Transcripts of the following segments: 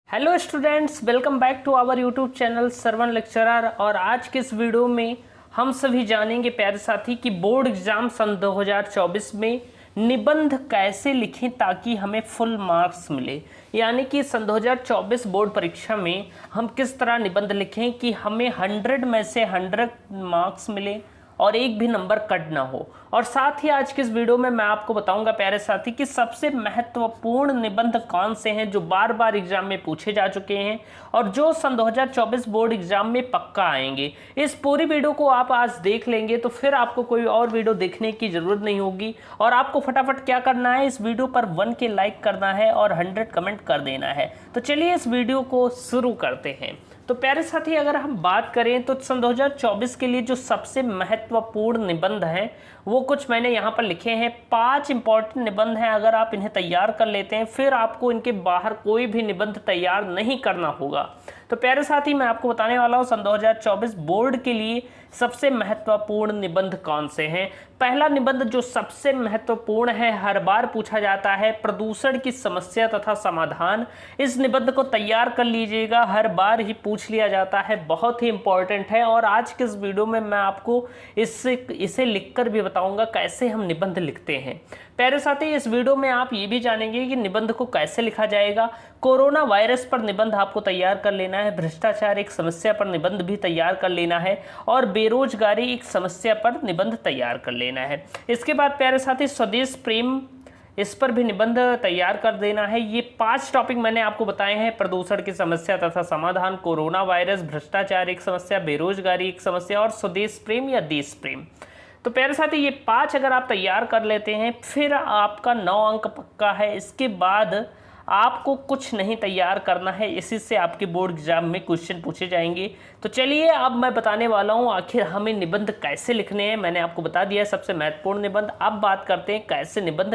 Hello students, welcome back to our YouTube channel Sarvan lecturer. और आज के इस वीडियो में हम सभी जानेंगे प्यारे साथी कि बोर्ड एग्जाम सन 2024 में निबंध कैसे लिखें ताकि हमें फुल मार्क्स मिले। यानी कि सन 2024 बोर्ड परीक्षा में हम किस तरह निबंध लिखें कि हमें 100 में से 100 मार्क्स मिले और एक भी नंबर कट ना हो। और साथ ही आज के इस वीडियो में मैं आपको बताऊंगा प्यारे साथी कि सबसे महत्वपूर्ण निबंध कौन से हैं जो बार बार एग्जाम में पूछे जा चुके हैं और जो सन 2024 बोर्ड एग्जाम में पक्का आएंगे। इस पूरी वीडियो को आप आज देख लेंगे तो फिर आपको कोई और वीडियो देखने की जरूरत नहीं होगी। और आपको फटाफट क्या करना है, इस वीडियो पर 1 के लाइक करना है और 100 कमेंट कर देना है। तो चलिए इस वीडियो को शुरू करते हैं। तो प्यारे साथी, अगर हम बात करें तो सन 2024 के लिए जो सबसे महत्वपूर्ण निबंध हैं वो कुछ मैंने यहाँ पर लिखे हैं। 5 इंपॉर्टेंट निबंध हैं। अगर आप इन्हें तैयार कर लेते हैं फिर आपको इनके बाहर कोई भी निबंध तैयार नहीं करना होगा। तो प्यारे साथी, मैं आपको बताने वाला हूँ सन 2024 बोर्ड के लिए सबसे महत्वपूर्ण निबंध कौन से हैं। पहला निबंध जो सबसे महत्वपूर्ण है, हर बार पूछा जाता है, प्रदूषण की समस्या तथा समाधान। इस निबंध को तैयार कर लीजिएगा, हर बार ही पूछ लिया जाता है, बहुत ही इंपॉर्टेंट है। और आज के इस वीडियो में मैं आपको इसे लिखकर भी बताऊंगा कैसे हम निबंध लिखते हैं। प्यारे साथी, इस वीडियो में आप ये भी जानेंगे कि निबंध को कैसे लिखा जाएगा। कोरोना वायरस पर निबंध आपको तैयार कर लेना है, भ्रष्टाचार एक समस्या पर निबंध भी तैयार कर लेना है और बेरोजगारी एक समस्या पर निबंध तैयार कर लेना है। इसके बाद प्यारे साथी, स्वदेश प्रेम, इस पर भी निबंध तैयार कर देना है। ये 5 टॉपिक मैंने आपको बताए हैं, प्रदूषण की समस्या तथा समाधान, कोरोना वायरस, भ्रष्टाचार एक समस्या, बेरोजगारी एक समस्या और स्वदेश प्रेम या देश प्रेम। तो प्यारे साथी, ये 5 अगर आप तैयार कर लेते हैं फिर आपका 9 अंक पक्का है। इसके बाद आपको कुछ नहीं तैयार करना है, इसी से आपके बोर्ड एग्जाम में क्वेश्चन पूछे जाएंगे। तो चलिए अब मैं बताने वाला हूं आखिर हमें निबंध कैसे लिखने हैं। मैंने आपको बता दिया है सबसे महत्वपूर्ण निबंध। अब बात करते हैं कैसे निबंध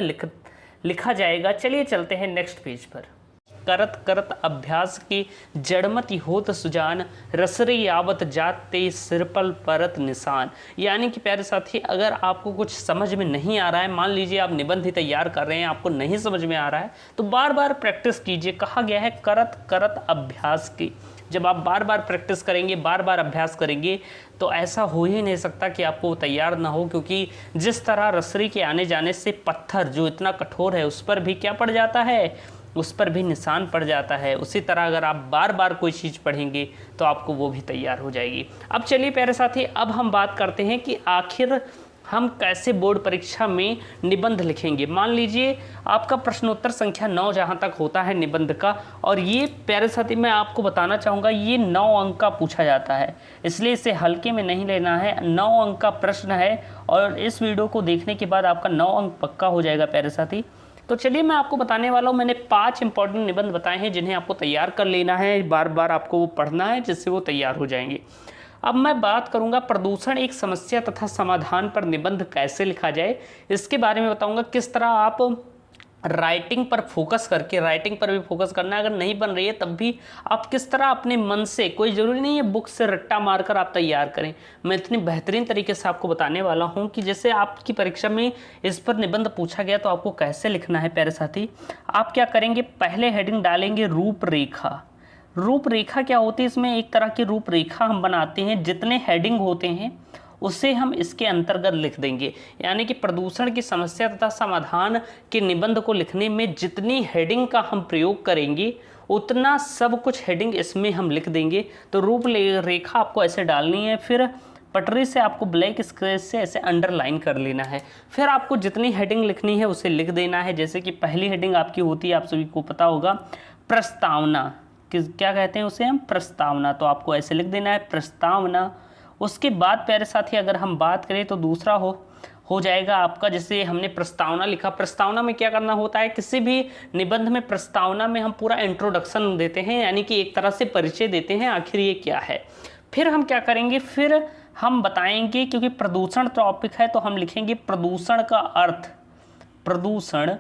लिखा जाएगा। चलिए चलते हैं नेक्स्ट पेज पर। करत करत अभ्यास के जड़मति होत सुजान, रसरे यावत जाते सिरपल परत निशान। यानी कि प्यारे साथी, अगर आपको कुछ समझ में नहीं आ रहा है, मान लीजिए आप निबंध ही तैयार कर रहे हैं, आपको नहीं समझ में आ रहा है, तो बार बार प्रैक्टिस कीजिए। कहा गया है करत करत अभ्यास की। जब आप बार बार प्रैक्टिस करेंगे, बार बार अभ्यास करेंगे तो ऐसा हो ही नहीं सकता कि आपको तैयार ना हो। क्योंकि जिस तरह रसरी के आने जाने से पत्थर जो इतना कठोर है उस पर भी क्या पड़ जाता है, उस पर भी निशान पड़ जाता है, उसी तरह अगर आप बार बार कोई चीज़ पढ़ेंगे तो आपको वो भी तैयार हो जाएगी। अब चलिए प्यारे साथी, अब हम बात करते हैं कि आखिर हम कैसे बोर्ड परीक्षा में निबंध लिखेंगे। मान लीजिए आपका प्रश्नोत्तर संख्या 9 जहाँ तक होता है निबंध का, और ये प्यारे साथी मैं आपको बताना चाहूँगा ये 9 अंक का पूछा जाता है, इसलिए इसे हल्के में नहीं लेना है। 9 अंक का प्रश्न है और इस वीडियो को देखने के बाद आपका 9 अंक पक्का हो जाएगा प्यारे साथी। तो चलिए मैं आपको बताने वाला हूँ, मैंने 5 इंपॉर्टेंट निबंध बताए हैं जिन्हें आपको तैयार कर लेना है, बार बार आपको वो पढ़ना है जिससे वो तैयार हो जाएंगे। अब मैं बात करूंगा प्रदूषण एक समस्या तथा समाधान पर निबंध कैसे लिखा जाए, इसके बारे में बताऊंगा। किस तरह आप राइटिंग पर फोकस करके, राइटिंग पर भी फोकस करना है, अगर नहीं बन रही है तब भी आप किस तरह अपने मन से, कोई ज़रूरी नहीं है बुक से रट्टा मारकर आप तैयार करें। मैं इतनी बेहतरीन तरीके से आपको बताने वाला हूं कि जैसे आपकी परीक्षा में इस पर निबंध पूछा गया तो आपको कैसे लिखना है। प्यारे साथी, आप क्या करेंगे, पहले हेडिंग डालेंगे रूपरेखा। रूपरेखा क्या होती है, इसमें एक तरह की रूपरेखा हम बनाते हैं, जितने हेडिंग होते हैं उसे हम इसके अंतर्गत लिख देंगे। यानी कि प्रदूषण की समस्या तथा समाधान के निबंध को लिखने में जितनी हेडिंग का हम प्रयोग करेंगे उतना सब कुछ हेडिंग इसमें हम लिख देंगे। तो रूपरेखा आपको ऐसे डालनी है, फिर पटरी से आपको ब्लैक स्केच से ऐसे अंडरलाइन कर लेना है। फिर आपको जितनी हेडिंग लिखनी है उसे लिख देना है। जैसे कि पहली हेडिंग आपकी होती है, आप सभी को पता होगा, प्रस्तावना। क्या कहते हैं उसे हम, प्रस्तावना। तो आपको ऐसे लिख देना है प्रस्तावना। उसके बाद प्यारे साथी अगर हम बात करें तो दूसरा हो जाएगा आपका, जैसे हमने प्रस्तावना लिखा। प्रस्तावना में क्या करना होता है, किसी भी निबंध में प्रस्तावना में हम पूरा इंट्रोडक्शन देते हैं, यानी कि एक तरह से परिचय देते हैं आखिर ये क्या है। फिर हम क्या करेंगे, फिर हम बताएंगे, क्योंकि प्रदूषण टॉपिक है तो हम लिखेंगे प्रदूषण का अर्थ। प्रदूषण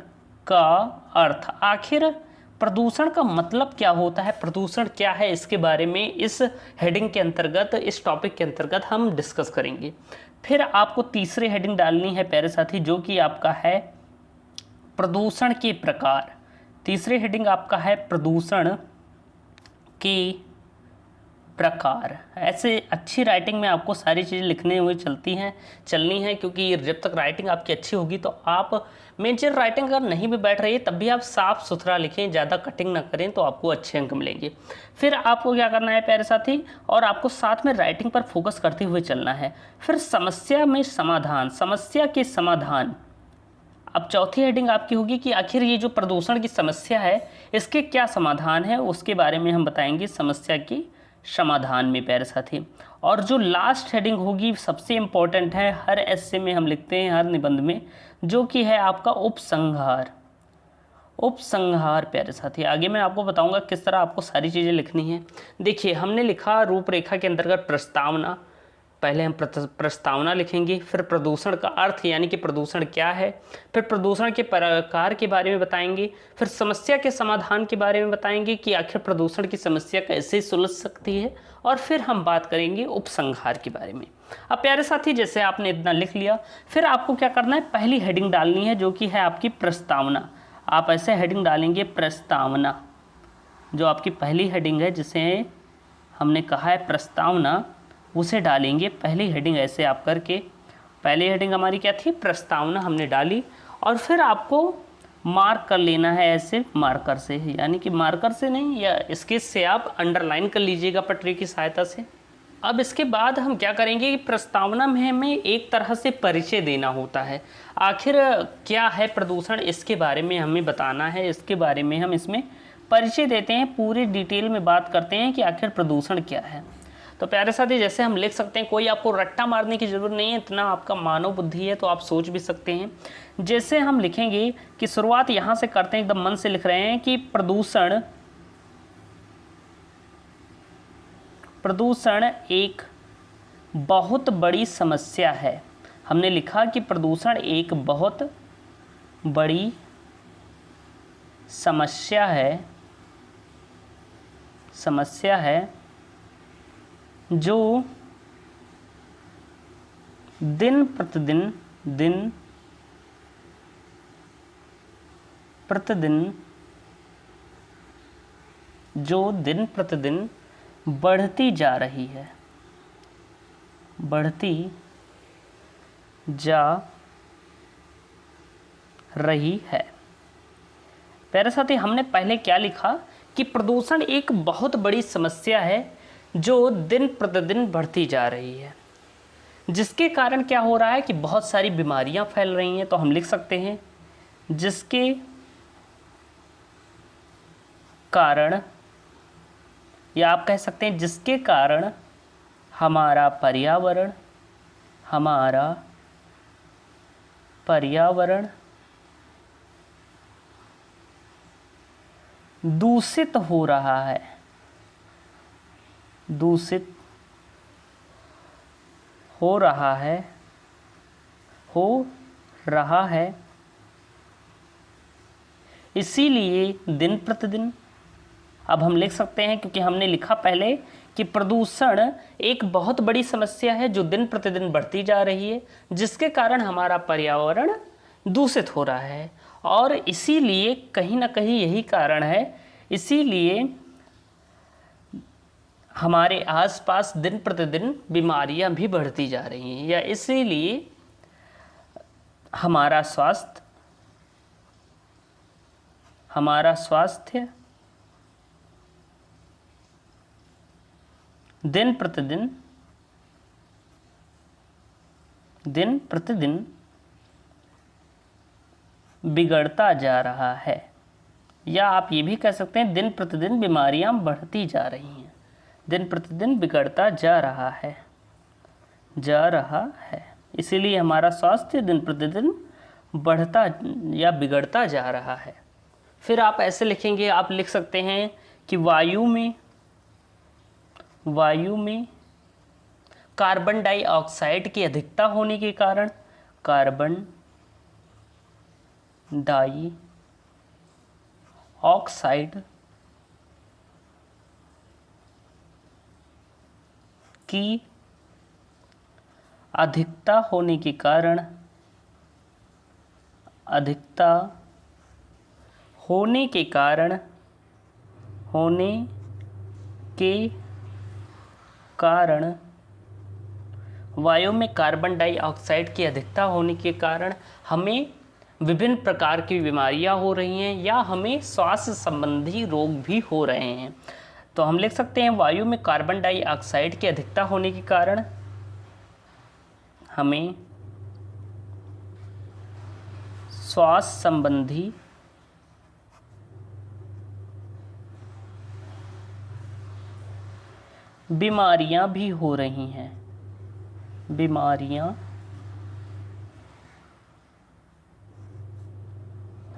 का अर्थ, आखिर प्रदूषण का मतलब क्या होता है, प्रदूषण क्या है, इसके बारे में इस हेडिंग के अंतर्गत, इस टॉपिक के अंतर्गत हम डिस्कस करेंगे। फिर आपको तीसरी हेडिंग डालनी है प्यारे साथी, जो कि आपका है प्रदूषण के प्रकार। तीसरी हेडिंग आपका है प्रदूषण के प्रकार। ऐसे अच्छी राइटिंग में आपको सारी चीज़ें लिखने हुए चलनी है, क्योंकि जब तक राइटिंग आपकी अच्छी होगी तो आप मेजर राइटिंग अगर नहीं भी बैठ रही है तब भी आप साफ सुथरा लिखें, ज़्यादा कटिंग ना करें, तो आपको अच्छे अंक मिलेंगे। फिर आपको क्या करना है प्यारे साथी, और आपको साथ में राइटिंग पर फोकस करते हुए चलना है। फिर समस्या में समाधान, समस्या के समाधान। अब चौथी हेडिंग आपकी होगी कि आखिर ये जो प्रदूषण की समस्या है इसके क्या समाधान है, उसके बारे में हम बताएंगे समस्या की समाधान में प्यारे साथी। और जो लास्ट हेडिंग होगी सबसे इम्पोर्टेंट है, हर एस्से में हम लिखते हैं, हर निबंध में, जो कि है आपका उपसंहार। उपसंहार प्यारे साथी, आगे मैं आपको बताऊंगा किस तरह आपको सारी चीज़ें लिखनी है। देखिए हमने लिखा रूपरेखा के अंतर्गत प्रस्तावना, पहले हम प्रस्तावना लिखेंगे, फिर प्रदूषण का अर्थ यानी कि प्रदूषण क्या है, फिर प्रदूषण के प्रकार के बारे में बताएंगे, फिर समस्या के समाधान के बारे में बताएंगे कि आखिर प्रदूषण की समस्या कैसे सुलझ सकती है, और फिर हम बात करेंगे उपसंहार के बारे में। अब प्यारे साथी जैसे आपने इतना लिख लिया, फिर आपको क्या करना है, पहली हेडिंग डालनी है जो कि है आपकी प्रस्तावना। आप ऐसे हेडिंग डालेंगे प्रस्तावना, जो आपकी पहली हेडिंग है जिसे हमने कहा है प्रस्तावना, उसे डालेंगे पहली हेडिंग। ऐसे आप करके पहली हेडिंग हमारी क्या थी, प्रस्तावना हमने डाली, और फिर आपको मार्क कर लेना है ऐसे मार्कर से, यानी कि मार्कर से नहीं या स्केच से आप अंडरलाइन कर लीजिएगा पटरी की सहायता से। अब इसके बाद हम क्या करेंगे कि प्रस्तावना में हमें एक तरह से परिचय देना होता है, आखिर क्या है प्रदूषण इसके बारे में हमें बताना है, इसके बारे में हम इसमें परिचय देते हैं, पूरी डिटेल में बात करते हैं कि आखिर प्रदूषण क्या है। तो प्यारे साथी जैसे हम लिख सकते हैं, कोई आपको रट्टा मारने की ज़रूरत नहीं है, इतना आपका मानव बुद्धि है तो आप सोच भी सकते हैं। जैसे हम लिखेंगे कि शुरुआत यहाँ से करते हैं, एकदम मन से लिख रहे हैं कि प्रदूषण एक बहुत बड़ी समस्या है। हमने लिखा कि प्रदूषण एक बहुत बड़ी समस्या है जो दिन प्रतिदिन बढ़ती जा रही है। प्यारे साथी हमने पहले क्या लिखा कि प्रदूषण एक बहुत बड़ी समस्या है जो दिन प्रतिदिन बढ़ती जा रही है, जिसके कारण क्या हो रहा है कि बहुत सारी बीमारियां फैल रही हैं। तो हम लिख सकते हैं जिसके कारण, या आप कह सकते हैं जिसके कारण हमारा पर्यावरण दूषित हो रहा है। इसीलिए दिन प्रतिदिन, अब हम लिख सकते हैं क्योंकि हमने लिखा पहले कि प्रदूषण एक बहुत बड़ी समस्या है जो दिन प्रतिदिन बढ़ती जा रही है, जिसके कारण हमारा पर्यावरण दूषित हो रहा है, और इसीलिए कहीं ना कहीं यही कारण है, इसीलिए हमारे आसपास दिन प्रतिदिन बीमारियां भी बढ़ती जा रही हैं, या इसीलिए हमारा स्वास्थ्य दिन प्रतिदिन बिगड़ता जा रहा है, या आप ये भी कह सकते हैं दिन प्रतिदिन बीमारियां बढ़ती जा रही हैं, दिन प्रतिदिन बिगड़ता जा रहा है। इसीलिए हमारा स्वास्थ्य दिन प्रतिदिन बढ़ता या बिगड़ता जा रहा है। फिर आप ऐसे लिखेंगे, आप लिख सकते हैं कि वायु में कार्बन डाइऑक्साइड की अधिकता होने के कारण कार्बन डाइऑक्साइड की अधिकता होने के के कारण, वायु में कार्बन डाइऑक्साइड की अधिकता होने के कारण हमें विभिन्न प्रकार की बीमारियां हो रही हैं या हमें स्वास्थ्य संबंधी रोग भी हो रहे हैं। तो हम लिख सकते हैं वायु में कार्बन डाइऑक्साइड की अधिकता होने के कारण हमें स्वास्थ्य संबंधी बीमारियां भी हो रही हैं, बीमारियां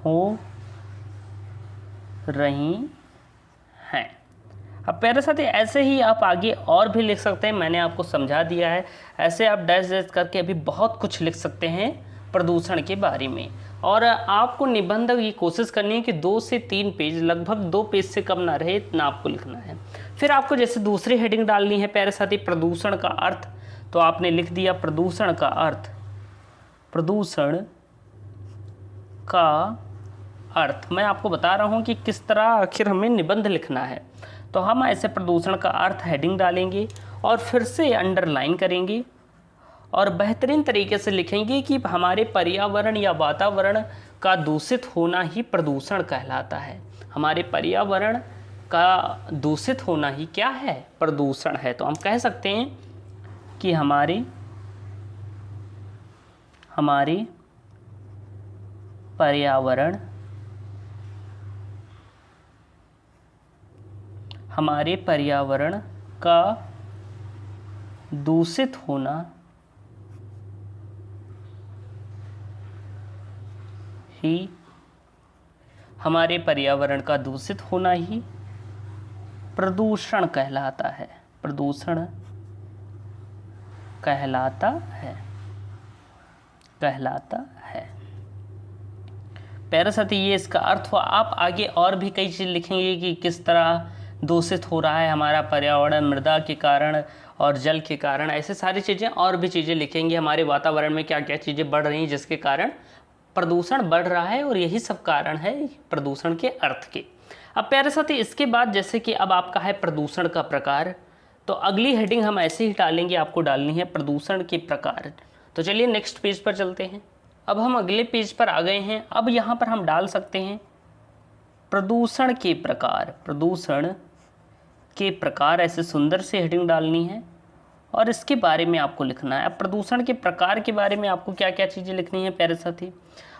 हो रही हैं। अब प्यारे साथी ऐसे ही आप आगे और भी लिख सकते हैं, मैंने आपको समझा दिया है। ऐसे आप डैश डैश करके अभी बहुत कुछ लिख सकते हैं प्रदूषण के बारे में। और आपको निबंध की कोशिश करनी है कि 2 से 3 पेज, लगभग 2 पेज से कम ना रहे, इतना आपको लिखना है। फिर आपको जैसे दूसरी हेडिंग डालनी है प्यारे साथी, प्रदूषण का अर्थ। तो आपने लिख दिया प्रदूषण का अर्थ, प्रदूषण का अर्थ। मैं आपको बता रहा हूँ कि किस तरह आखिर हमें निबंध लिखना है। तो हम ऐसे प्रदूषण का अर्थ हेडिंग डालेंगे और फिर से अंडरलाइन करेंगे और बेहतरीन तरीके से लिखेंगे कि हमारे पर्यावरण या वातावरण का दूषित होना ही प्रदूषण कहलाता है। हमारे पर्यावरण का दूषित होना ही क्या है? प्रदूषण है। तो हम कह सकते हैं कि हमारे पर्यावरण, हमारे पर्यावरण का दूषित होना ही, हमारे पर्यावरण का दूषित होना ही प्रदूषण कहलाता है, प्रदूषण कहलाता है। प्यारे साथी ये इसका अर्थ हुआ। आप आगे और भी कई चीज़ लिखेंगे कि किस तरह दूषित हो रहा है हमारा पर्यावरण, मृदा के कारण और जल के कारण, ऐसे सारी चीज़ें और भी चीज़ें लिखेंगे। हमारे वातावरण में क्या क्या चीज़ें बढ़ रही हैं जिसके कारण प्रदूषण बढ़ रहा है, और यही सब कारण है प्रदूषण के अर्थ के। अब प्यारे साथी इसके बाद जैसे कि अब आपका है प्रदूषण का प्रकार, तो अगली हेडिंग हम ऐसे ही डालेंगे, आपको डालनी है प्रदूषण के प्रकार। तो चलिए नेक्स्ट पेज पर चलते हैं। अब हम अगले पेज पर आ गए हैं। अब यहाँ पर हम डाल सकते हैं प्रदूषण के प्रकार, प्रदूषण के प्रकार, ऐसे सुंदर से हेडिंग डालनी है और इसके बारे में आपको लिखना है। अब प्रदूषण के प्रकार के बारे में आपको क्या क्या चीज़ें लिखनी है प्यारे साथी,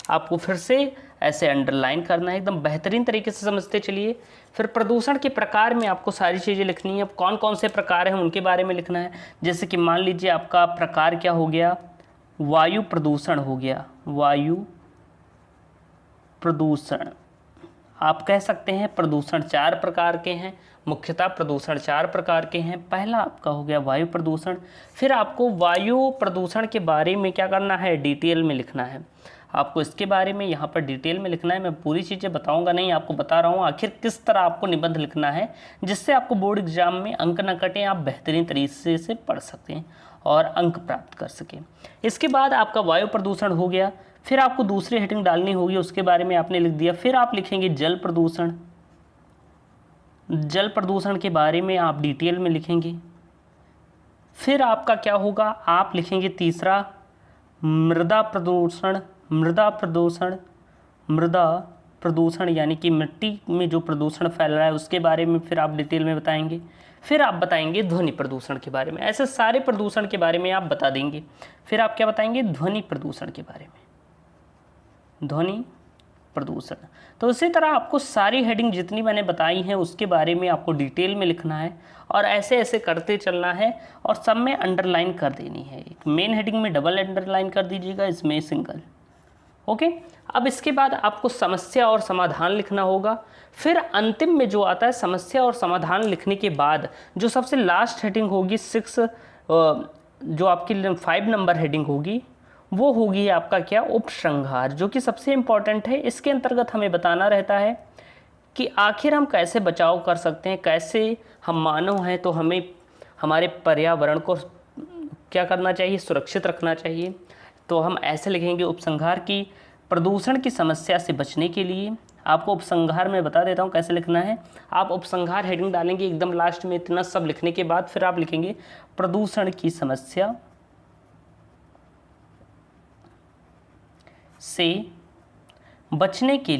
आपको फिर से ऐसे अंडरलाइन करना है, एकदम बेहतरीन तरीके से समझते चलिए। फिर प्रदूषण के प्रकार में आपको सारी चीज़ें लिखनी है। अब कौन कौन से प्रकार हैं उनके बारे में लिखना है। जैसे कि मान लीजिए आपका प्रकार क्या हो गया, वायु प्रदूषण हो गया, वायु प्रदूषण। आप कह सकते हैं प्रदूषण 4 प्रकार के हैं, मुख्यतः प्रदूषण 4 प्रकार के हैं। पहला आपका हो गया वायु प्रदूषण। फिर आपको वायु प्रदूषण के बारे में क्या करना है, डिटेल में लिखना है। आपको इसके बारे में यहाँ पर डिटेल में लिखना है। मैं पूरी चीज़ें बताऊँगा नहीं, आपको बता रहा हूँ आखिर किस तरह आपको निबंध लिखना है जिससे आपको बोर्ड एग्जाम में अंक न कटें, आप बेहतरीन तरीके से पढ़ सकें और अंक प्राप्त कर सकें। इसके बाद आपका वायु प्रदूषण हो गया। फिर आपको दूसरी हेडिंग डालनी होगी, उसके बारे में आपने लिख दिया। फिर आप लिखेंगे जल प्रदूषण, जल प्रदूषण के बारे में आप डिटेल में लिखेंगे। फिर आपका क्या होगा, आप लिखेंगे तीसरा मृदा प्रदूषण, मृदा प्रदूषण, मृदा प्रदूषण यानी कि मिट्टी में जो प्रदूषण फैल रहा है उसके बारे में फिर आप डिटेल में बताएंगे। फिर आप बताएंगे ध्वनि प्रदूषण के बारे में। ऐसे सारे प्रदूषण के बारे में आप बता देंगे। फिर आप क्या बताएंगे, ध्वनि प्रदूषण के बारे में, ध्वनि प्रदूषण। तो इसी तरह आपको सारी हेडिंग जितनी मैंने बताई हैं उसके बारे में आपको डिटेल में लिखना है और ऐसे ऐसे करते चलना है और सब में अंडरलाइन कर देनी है। एक मेन हेडिंग में डबल अंडरलाइन कर दीजिएगा, इसमें सिंगल। ओके। अब इसके बाद आपको समस्या और समाधान लिखना होगा। फिर अंतिम में जो आता है समस्या और समाधान लिखने के बाद जो सबसे लास्ट हेडिंग होगी 6, जो आपकी 5 नंबर हेडिंग होगी, वो होगी आपका क्या, उपसंहार, जो कि सबसे इम्पॉर्टेंट है। इसके अंतर्गत हमें बताना रहता है कि आखिर हम कैसे बचाव कर सकते हैं, कैसे हम मानव हैं तो हमें हमारे पर्यावरण को क्या करना चाहिए, सुरक्षित रखना चाहिए। तो हम ऐसे लिखेंगे उपसंहार की प्रदूषण की समस्या से बचने के लिए आपको उपसंहार में बता देता हूँ कैसे लिखना है। आप उपसंहार हेडिंग डालेंगे एकदम लास्ट में, इतना सब लिखने के बाद फिर आप लिखेंगे प्रदूषण की समस्या से बचने के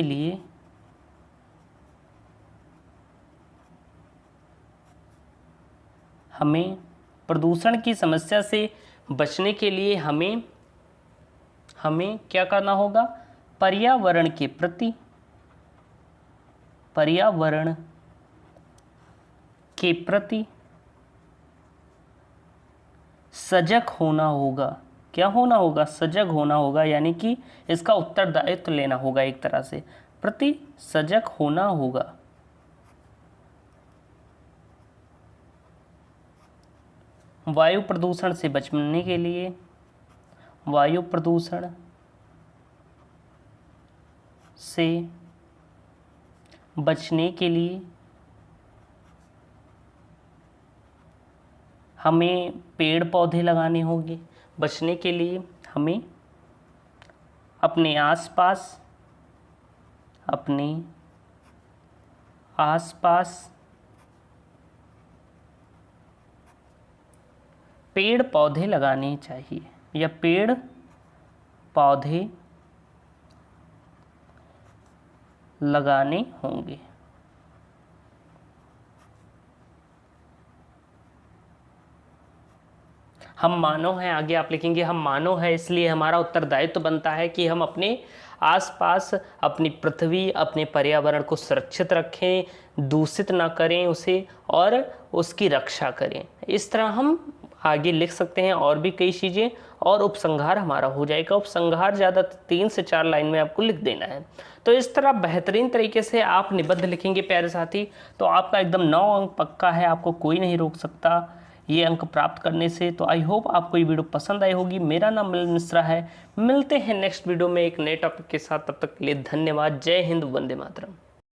लिए हमें प्रदूषण की समस्या से बचने के लिए हमें क्या करना होगा, पर्यावरण के प्रति सजग होना होगा। क्या होना होगा, सजग होना होगा, यानी कि इसका उत्तरदायित्व लेना होगा, एक तरह से प्रति सजग होना होगा। वायु प्रदूषण से बचने के लिए, वायु प्रदूषण से बचने के लिए हमें पेड़ पौधे लगाने होंगे। बचने के लिए हमें अपने आसपास पेड़ पौधे लगाने चाहिए, या पेड़ पौधे लगाने होंगे। हम मानव हैं, आगे आप लिखेंगे हम मानव हैं, इसलिए हमारा उत्तरदायित्व बनता है कि हम अपने आसपास अपनी पृथ्वी, अपने पर्यावरण को सुरक्षित रखें, दूषित ना करें उसे, और उसकी रक्षा करें। इस तरह हम आगे लिख सकते हैं और भी कई चीज़ें, और उपसंहार हमारा हो जाएगा। उपसंहार ज़्यादा 3 से 4 लाइन में आपको लिख देना है। तो इस तरह बेहतरीन तरीके से आप निबंध लिखेंगे प्यारे साथी, तो आपका एकदम 9 अंक पक्का है, आपको कोई नहीं रोक सकता ये अंक प्राप्त करने से। तो आई होप आपको ये वीडियो पसंद आई होगी। मेरा नाम मिलन मिश्रा है। मिलते हैं नेक्स्ट वीडियो में एक नए टॉपिक के साथ, तब तक के लिए धन्यवाद। जय हिंद, वंदे मातरम।